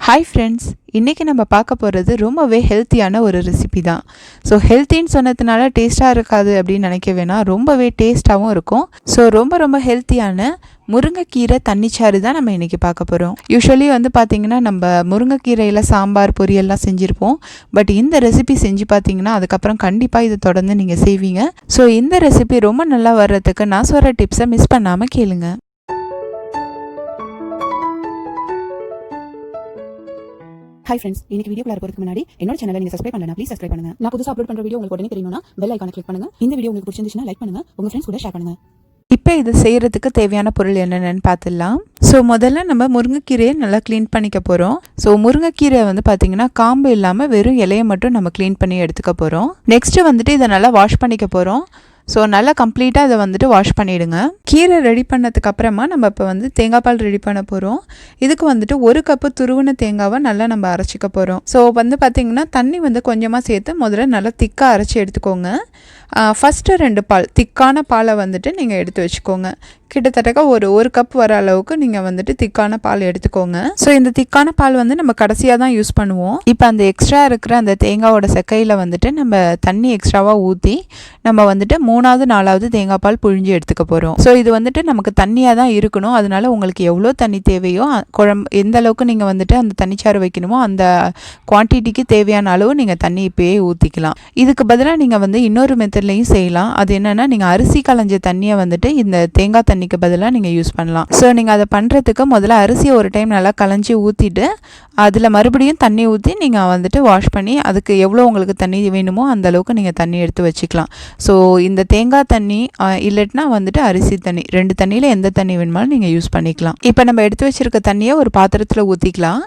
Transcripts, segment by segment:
Hi friends, இன்றைக்கி நம்ம பார்க்க போகிறது ரொம்பவே ஹெல்த்தியான ஒரு ரெசிபி தான். ஸோ ஹெல்த்தின்னு சொன்னதுனால டேஸ்ட்டாக இருக்காது அப்படின்னு நினைக்க வேணாம், ரொம்பவே டேஸ்ட்டாகவும் இருக்கும். ஸோ ரொம்ப ஹெல்த்தியான முருங்கைக்கீரை தண்ணிச்சாறு தான் நம்ம இன்றைக்கி பார்க்க போகிறோம். யூஸ்வலி பார்த்திங்கன்னா நம்ம முருங்கைக்கீரையில் சாம்பார் பொரியல்லாம் செஞ்சுருப்போம். பட் இந்த ரெசிபி செஞ்சு பார்த்திங்கன்னா அதுக்கப்புறம் கண்டிப்பாக இதை தொடர்ந்து நீங்கள் செய்வீங்க. ஸோ இந்த ரெசிபி ரொம்ப நல்லா வர்றதுக்கு நான் சொல்கிற டிப்ஸை மிஸ் பண்ணாமல் கேளுங்க. ஹாய் ஃப்ரெண்ட்ஸ், இன்னைக்கு வீடியோக்குள்ள போறதுக்கு முன்னாடி என்னோட சேனலை நீங்க சப்ஸ்கிரைப் பண்ணலனா ப்ளீஸ் சப்ஸ்கிரைப் பண்ணுங்க. நான் புதுசா அப்லோட் பண்ற வீடியோ உங்களுக்கு உடனே தெரியணும்னா பெல் ஐகானை கிளிக் பண்ணுங்க. இந்த வீடியோ உங்களுக்கு பிடிச்சிருந்துச்சுனா லைக் பண்ணுங்க, உங்க ஃப்ரெண்ட்ஸ் கூட ஷேர் பண்ணுங்க. இப்போ இது செய்கிறதுக்கு தேவையான பொருள் என்னென்னு பார்த்துடலாம். ஸோ முதல்ல நம்ம முருங்கைக்கீரையை நல்லா க்ளீன் பண்ணிக்க போகிறோம். ஸோ முருங்கைக்கீரை பார்த்திங்கன்னா காம்பு இல்லாமல் வெறும் இலையை மட்டும் நம்ம க்ளீன் பண்ணி எடுத்துக்க போகிறோம். நெக்ஸ்ட்டு இதை நல்லா வாஷ் பண்ணிக்க போகிறோம். ஸோ நல்லா கம்ப்ளீட்டாக இதை வாஷ் பண்ணிவிடுங்க. கீரை ரெடி பண்ணதுக்கு அப்புறமா நம்ம இப்போ தேங்காய் பால் ரெடி பண்ண போகிறோம். இதுக்கு 1 கப்பு துருவின தேங்காவை நல்லா நம்ம அரைச்சிக்க போகிறோம். ஸோ பார்த்திங்கன்னா தண்ணி கொஞ்சமாக சேர்த்து முதல்ல நல்லா திக்காக அரைச்சி எடுத்துக்கோங்க. ஃபஸ்ட்டு 2 பால் திக்கான பாலை நீங்கள் எடுத்து வச்சுக்கோங்க. கிட்டத்தட்ட ஒரு கப் வர அளவுக்கு நீங்கள் திக்கான பால் எடுத்துக்கோங்க. ஸோ இந்த திக்கான பால் நம்ம கடைசியாக தான் யூஸ் பண்ணுவோம். இப்போ அந்த எக்ஸ்ட்ரா இருக்கிற அந்த தேங்காயோட செக்கையில் நம்ம தண்ணி எக்ஸ்ட்ராவாக ஊற்றி நம்ம 3வது 4வது தேங்காய் பால் புழிஞ்சு எடுத்துக்க போகிறோம். ஸோ இது நமக்கு தண்ணியாக தான் இருக்கணும். அதனால உங்களுக்கு எவ்வளோ தண்ணி தேவையோ குழம்பு எந்த அளவுக்கு நீங்கள் அந்த தண்ணிச்சாறு வைக்கணுமோ அந்த குவான்டிட்டிக்கு தேவையான அளவு நீங்கள் தண்ணி இப்போயே ஊற்றிக்கலாம். இதுக்கு பதிலாக நீங்கள் இன்னொரு மெத்தட்லையும் செய்யலாம். அது என்னென்னா நீங்கள் அரிசி களைஞ்ச தண்ணியை இந்த தேங்காய் தண்ணிக்கு பதிலாக நீங்கள் யூஸ் பண்ணலாம். ஸோ நீங்கள் அதை பண்ணுறதுக்கு முதல்ல அரிசியை ஒரு டைம் நல்லா களைஞ்சி ஊற்றிட்டு அதில் மறுபடியும் தண்ணி ஊற்றி நீங்கள் வாஷ் பண்ணி அதுக்கு எவ்வளோ உங்களுக்கு தண்ணி வேணுமோ அந்த அளவுக்கு நீங்கள் தண்ணி எடுத்து வச்சுக்கலாம். ஸோ இந்த தேங்காய் தண்ணி இல்லைன்னா அரிசி தண்ணி 2 தண்ணியில் எந்த தண்ணி வேணுமாலும் நீங்கள் யூஸ் பண்ணிக்கலாம். இப்போ நம்ம எடுத்து வச்சுருக்க தண்ணியை ஒரு பாத்திரத்தில் ஊற்றிக்கலாம்.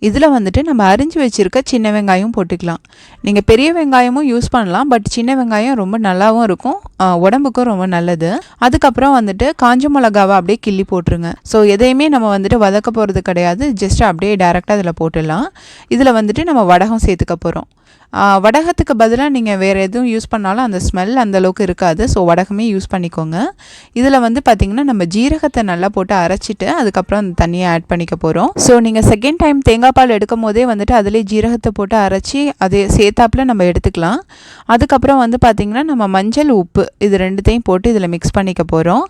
இதில் நம்ம அரிஞ்சு வச்சுருக்க சின்ன வெங்காயம் போட்டுக்கலாம். நீங்கள் பெரிய வெங்காயமும் யூஸ் பண்ணலாம். பட் சின்ன வெங்காயம் ரொம்ப நல்லாவும் இருக்கும், உடம்புக்கும் ரொம்ப நல்லது. அதுக்கப்புறம் காஞ்ச மிளகாவை அப்படியே கிள்ளி போட்டுருங்க. ஸோ எதையுமே நம்ம வதக்க போகிறது கிடையாது, ஜஸ்ட் அப்படியே டேரெக்டாக இதில் போட்டுடலாம். இதில் நம்ம வடகம் சேர்த்துக்க போகிறோம். வடகத்துக்கு பதிலாக நீங்கள் வேறு எதுவும் யூஸ் பண்ணாலும் அந்த ஸ்மெல் அந்தளவுக்கு இருக்காது. ஸோ வடகமே யூஸ் பண்ணிக்கோங்க. இதில் பார்த்திங்கன்னா நம்ம ஜீரகத்தை நல்லா போட்டு அரைச்சிட்டு அதுக்கப்புறம் அந்த தண்ணியை ஆட் பண்ணிக்க போகிறோம். ஸோ நீங்கள் செகண்ட் டைம் தேங்காய் பால் எடுக்கும் போதே அதிலே ஜீரகத்தை போட்டு அரைச்சி அதே சேர்த்தாப்பில் நம்ம எடுத்துக்கலாம். அதுக்கப்புறம் பார்த்திங்கன்னா நம்ம மஞ்சள் உப்பு இது 2த்தையும் போட்டு இதில் மிக்ஸ் பண்ணிக்க போகிறோம்.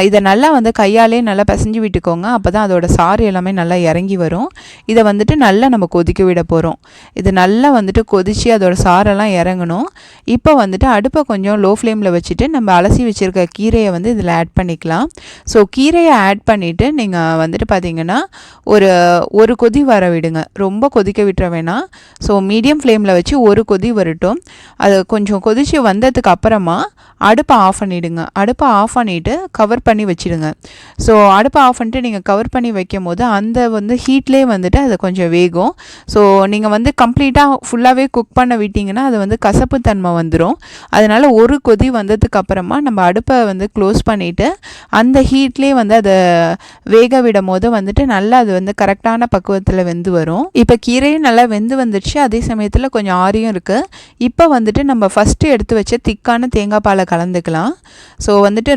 இதை நல்லா கையாலே நல்லா பிசைஞ்சு விட்டுக்கோங்க. அப்போ தான் அதோட சாறு எல்லாமே நல்லா இறங்கி வரும். இதை நல்லா நம்ம கொதிக்க விட போகிறோம். இது நல்லா கொதிச்சு அதோட சாரெல்லாம் இறங்கணும். இப்போ அடுப்பை கொஞ்சம் லோ ஃப்ளேமில் வச்சுட்டு நம்ம அலசி வச்சுருக்க கீரையை இதில் ஆட் பண்ணிக்கலாம். ஸோ கீரையை ஆட் பண்ணிவிட்டு நீங்கள் பார்த்திங்கன்னா ஒரு கொதி வர விடுங்க. ரொம்ப கொதிக்க விட்டுற வேணாம். ஸோ மீடியம் ஃப்ளேமில் வச்சு ஒரு கொதி வரட்டும். அது கொஞ்சம் கொதித்து வந்ததுக்கு அப்புறமா அடுப்பை ஆஃப் பண்ணிவிடுங்க. அடுப்பை ஆஃப் பண்ணிவிட்டு கவர் பண்ணி வச்சுடுங்க. ஸோ அடுப்பை ஆஃப் பண்ணிட்டு நீங்கள் கவர் பண்ணி வைக்கும் போது அந்த ஹீட்லேயே அது கொஞ்சம் வேகும். ஸோ நீங்கள் கம்ப்ளீட்டாக ஃபுல்லாகவே குக் பண்ண விட்டிங்கன்னா அது கசப்பு தன்மை வந்துடும். அதனால் ஒரு கொதி வந்ததுக்கு அப்புறமா நம்ம அடுப்பை க்ளோஸ் பண்ணிவிட்டு அந்த ஹீட்லேயே அதை வேக விடும் போது நல்லா அது கரெக்டான பக்குவத்தில் வெந்து வரும். இப்போ கீரையும் நல்லா வெந்து வந்துடுச்சு. அதே சமயத்தில் கொஞ்சம் ஆரியும் இருக்குது. இப்போ நம்ம ஃபஸ்ட்டு எடுத்து வச்ச திக்கான தேங்காய் பாலை கலந்துக்கலாம். ஸோ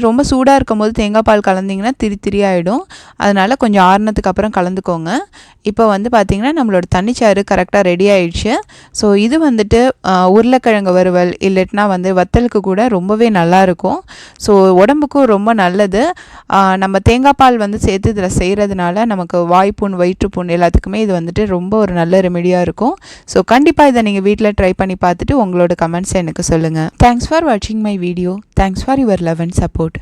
ரொம்ப சூடாக இருக்கும் போது தேங்காய் பால் கலந்திங்கன்னா திரி ஆகிடும். அதனால் கொஞ்சம் ஆறுனதுக்கு அப்புறம் கலந்துக்கோங்க. இப்போ பார்த்திங்கன்னா நம்மளோட தண்ணிச்சாறு கரெக்டாக ரெடி ஆகிடுச்சு. ஸோ இது உருளைக்கிழங்கு வறுவல் இல்லைன்னா வத்தலுக்கு கூட ரொம்பவே நல்லாயிருக்கும். ஸோ உடம்புக்கும் ரொம்ப நல்லது. நம்ம தேங்காய் பால் சேர்த்து இதில் செய்கிறதுனால நமக்கு வாய்ப்புண் வயிற்றுப்புண் எல்லாத்துக்குமே இது ரொம்ப ஒரு நல்ல ரெமெடியாக இருக்கும். ஸோ கண்டிப்பாக இதை நீங்கள் வீட்டில் ட்ரை பண்ணி பார்த்துட்டு உங்களோட கமெண்ட்ஸை எனக்கு சொல்லுங்கள். தேங்க்ஸ் ஃபார் வாட்சிங் my video. Thanks for your love and support.